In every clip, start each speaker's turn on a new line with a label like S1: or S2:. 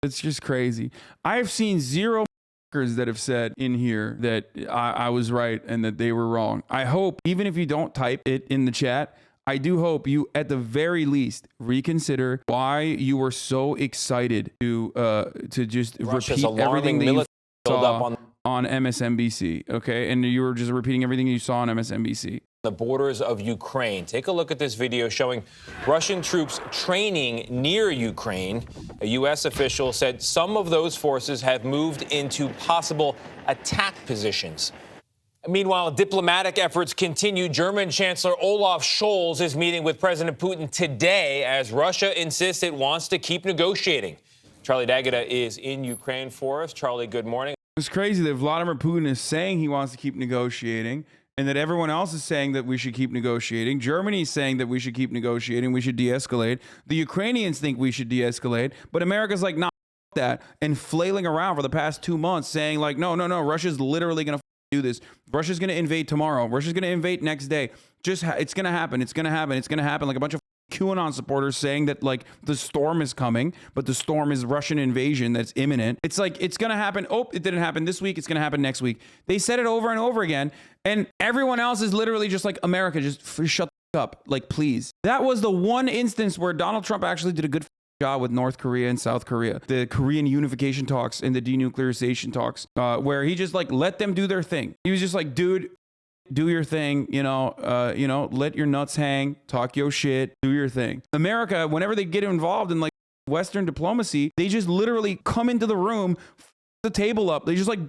S1: It's just crazy. I've seen zero that have said in here that I was right and that they were wrong. I hope, even if you don't type it in the chat, I do hope you, at the very least, reconsider why you were so excited to just repeat everything that you saw on MSNBC, okay? And you were just repeating everything you saw on MSNBC.
S2: The borders of Ukraine. Take a look at this video showing Russian troops training near Ukraine. A U.S. official said some of those forces have moved into possible attack positions. Meanwhile, diplomatic efforts continue. German Chancellor Olaf Scholz is meeting with President Putin today as Russia insists it wants to keep negotiating. Charlie D'Agata is in Ukraine for us. Charlie, good morning.
S1: It's crazy that Vladimir Putin is saying he wants to keep negotiating, and that everyone else is saying that we should keep negotiating. Germany's saying that we should keep negotiating, we should de-escalate. The Ukrainians think we should de-escalate, but America's like, nah, that, and flailing around for the past 2 months saying like, no, Russia's literally going to do this. Russia's going to invade tomorrow. Russia's going to invade next day. It's going to happen. It's going to happen. It's going to happen. Like a bunch of QAnon supporters saying that like the storm is coming, but the storm is Russian invasion that's imminent. It's like, it's going to happen. Oh, it didn't happen this week. It's going to happen next week. They said it over and over again. And everyone else is literally just like, America, just shut the up. Like, please. That was the one instance where Donald Trump actually did a good job with North Korea and South Korea, the Korean unification talks and the denuclearization talks, where he just like let them do their thing. He was just like, dude, do your thing, let your nuts hang, talk your shit, do your thing. America, whenever they get involved in like Western diplomacy, they just literally come into the room, the table up. They just like,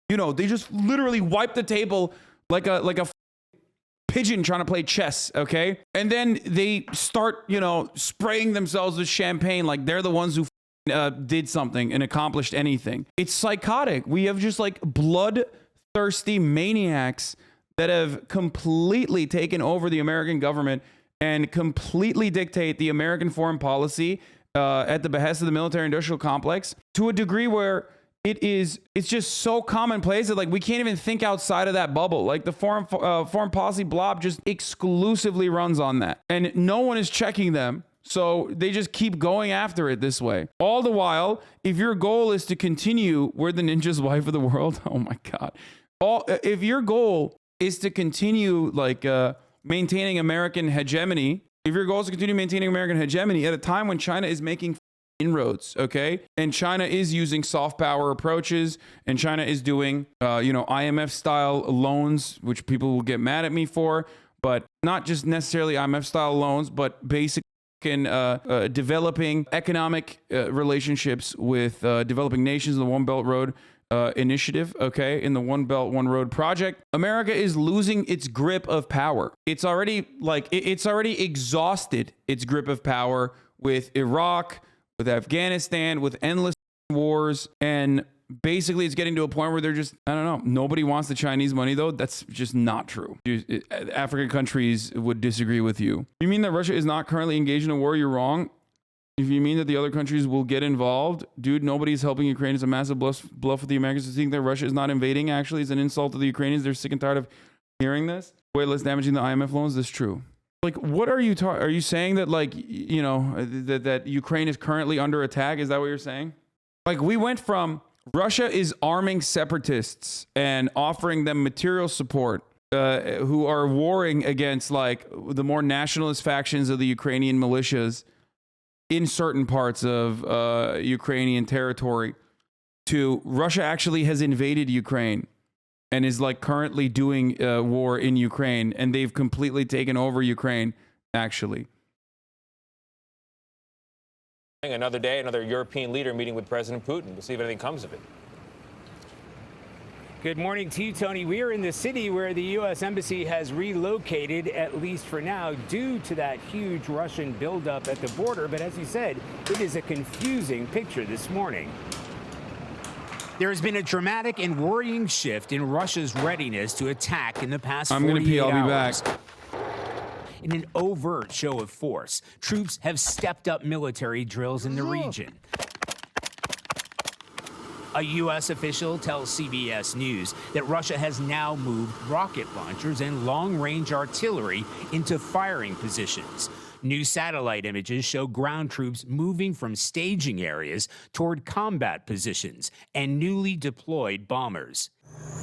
S1: they just literally wipe the table like a pigeon trying to play chess, okay? And then they start, spraying themselves with champagne like they're the ones who did something and accomplished anything. It's psychotic. We have just like bloodthirsty maniacs that have completely taken over the American government and completely dictate the American foreign policy at the behest of the military-industrial complex to a degree where it's just so commonplace that like we can't even think outside of that bubble. Like the foreign policy blob just exclusively runs on that, and no one is checking them. So they just keep going after it this way. All the while, if your goal is to continue, we're the ninja's wife of the world. Oh my God. If your goal is to continue like maintaining American hegemony, if your goal is to continue maintaining American hegemony at a time when China is making inroads, okay? And China is using soft power approaches, and China is doing, IMF style loans, which people will get mad at me for, but not just necessarily IMF style loans, but basic developing economic relationships with developing nations in the One Belt Road initiative, okay, in the One Belt, One Road project. America is losing its grip of power. It's already exhausted its grip of power with Iraq, with Afghanistan, with endless wars, and basically it's getting to a point where they're just, I don't know, nobody wants the Chinese money though. That's just not true. African countries would disagree with you. You mean that Russia is not currently engaged in a war? You're wrong. If you mean that the other countries will get involved, dude, nobody's helping Ukraine. It's a massive bluff with the Americans to think that Russia is not invading. Actually, is an insult to the Ukrainians. They're sick and tired of hearing this. Way less damaging the IMF loans. That's true. Like, what are you are you saying that like, that Ukraine is currently under attack? Is that what you're saying? Like, we went from Russia is arming separatists and offering them material support, who are warring against like the more nationalist factions of the Ukrainian militias in certain parts of Ukrainian territory, to Russia actually has invaded Ukraine and is like currently doing war in Ukraine, and they've completely taken over Ukraine, actually.
S2: Another day, another European leader meeting with President Putin. We'll see if anything comes of it.
S3: Good morning to you, Tony. We are in the city where the U.S. Embassy has relocated, at least for now, due to that huge Russian buildup at the border. But as you said, it is a confusing picture this morning. There has been a dramatic and worrying shift in Russia's readiness to attack in the past 48 hours. I'm going to pee. I'll be back. In an overt show of force, troops have stepped up military drills in the region. A U.S. official tells CBS News that Russia has now moved rocket launchers and long-range artillery into firing positions. New satellite images show ground troops moving from staging areas toward combat positions and newly deployed bombers.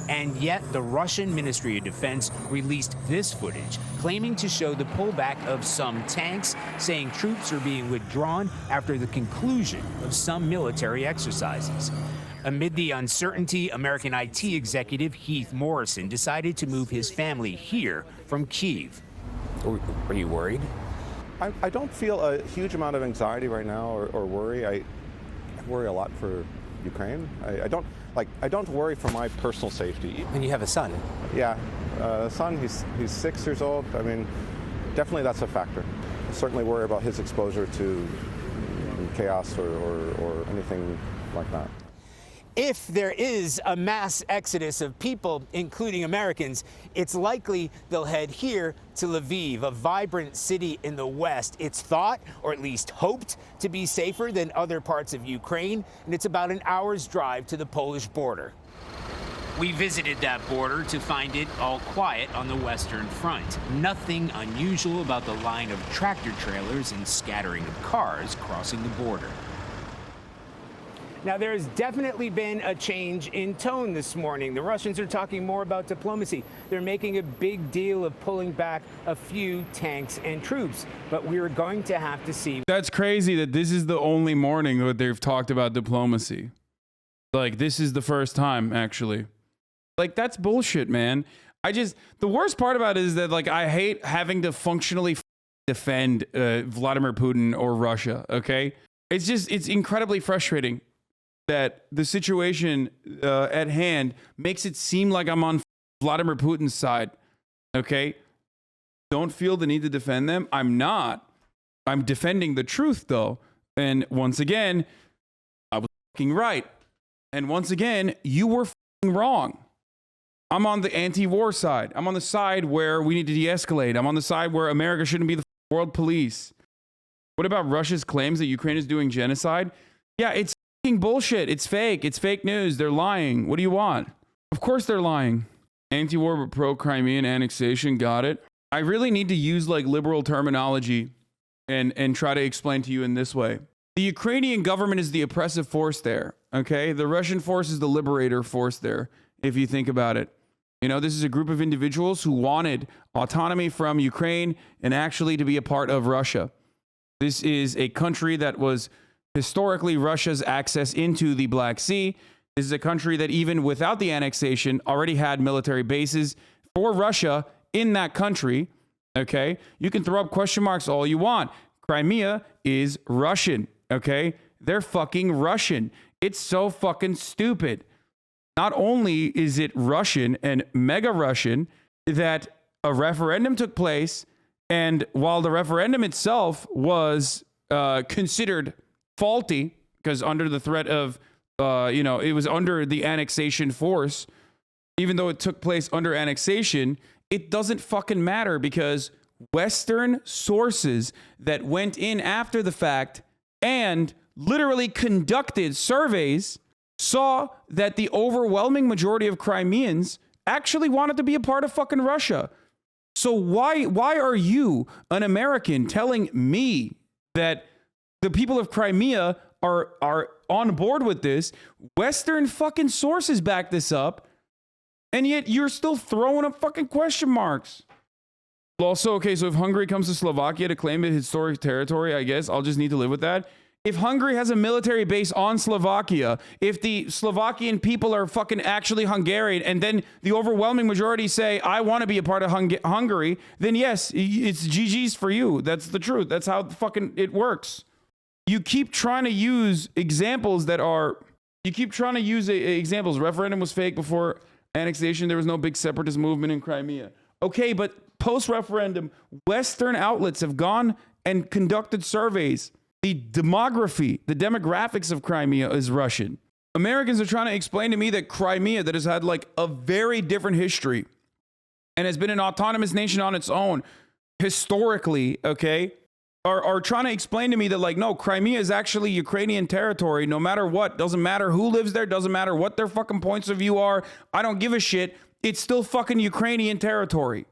S3: And yet, the Russian Ministry of Defense released this footage, claiming to show the pullback of some tanks, saying troops are being withdrawn after the conclusion of some military exercises. Amid the uncertainty, American IT executive Heath Morrison decided to move his family here from Kyiv. Are you worried?
S4: I don't feel a huge amount of anxiety right now or worry. I worry a lot for Ukraine. I don't worry for my personal safety.
S3: And you have a son.
S4: Yeah, son, he's 6 years old. I mean, definitely that's a factor. I certainly worry about his exposure to chaos or anything like that.
S3: If there is a mass exodus of people, including Americans, it's likely they'll head here to Lviv, a vibrant city in the west. It's thought, or at least hoped, to be safer than other parts of Ukraine, and it's about an hour's drive to the Polish border. We visited that border to find it all quiet on the Western Front. Nothing unusual about the line of tractor trailers and scattering of cars crossing the border. Now, there's definitely been a change in tone this morning. The Russians are talking more about diplomacy. They're making a big deal of pulling back a few tanks and troops. But we're going to have to see.
S1: That's crazy that this is the only morning that they've talked about diplomacy. Like, this is the first time, actually. Like, that's bullshit, man. The worst part about it is that, like, I hate having to functionally defend Vladimir Putin or Russia, okay? It's incredibly frustrating that the situation at hand makes it seem like I'm on Vladimir Putin's side, okay? Don't feel the need to defend them. I'm not. I'm defending the truth, though. And once again, I was fucking right. And once again, you were fucking wrong. I'm on the anti-war side. I'm on the side where we need to de-escalate. I'm on the side where America shouldn't be the world police. What about Russia's claims that Ukraine is doing genocide? Yeah, it's bullshit. It's fake. It's fake news. They're lying. What do you want? Of course they're lying. Anti-war but pro-Crimean annexation. Got it. I really need to use like liberal terminology and try to explain to you in this way. The Ukrainian government is the oppressive force there. Okay. The Russian force is the liberator force there. If you think about it, you know, this is a group of individuals who wanted autonomy from Ukraine and actually to be a part of Russia. This is a country that was historically Russia's access into the Black Sea. This is a country that even without the annexation already had military bases for Russia in that country. Okay. You can throw up question marks all you want. Crimea is Russian. Okay. They're fucking Russian. It's so fucking stupid. Not only is it Russian and mega Russian that a referendum took place, and while the referendum itself was considered faulty because under the threat of, it was under the annexation force, even though it took place under annexation, it doesn't fucking matter because Western sources that went in after the fact and literally conducted surveys saw that the overwhelming majority of Crimeans actually wanted to be a part of fucking Russia. So why are you, an American, telling me that the people of Crimea are on board with this? Western fucking sources back this up, and yet you're still throwing up fucking question marks. Also, okay, so if Hungary comes to Slovakia to claim it historic territory, I guess I'll just need to live with that. If Hungary has a military base on Slovakia, if the Slovakian people are fucking actually Hungarian, and then the overwhelming majority say, I want to be a part of Hungary, then yes, it's GG's for you. That's the truth. That's how fucking it works. You keep trying to use examples examples. Referendum was fake before annexation. There was no big separatist movement in Crimea. Okay, but post-referendum, Western outlets have gone and conducted surveys. The demographics of Crimea is Russian. Americans are trying to explain to me that Crimea, that has had like a very different history and has been an autonomous nation on its own historically, okay, are trying to explain to me that like, no, Crimea is actually Ukrainian territory no matter what. Doesn't matter who lives there. Doesn't matter what their fucking points of view are. I don't give a shit. It's still fucking Ukrainian territory.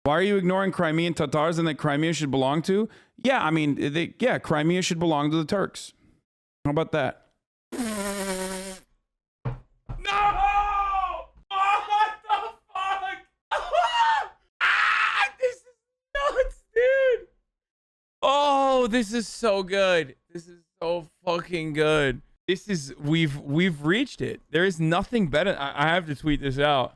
S1: Why are you ignoring Crimean Tatars and that Crimea should belong to? Yeah, I mean, yeah, Crimea should belong to the Turks. How about that? No! Oh, what the fuck? This is nuts, dude. Oh, this is so good. This is so fucking good. This is we've reached it. There is nothing better. I have to tweet this out.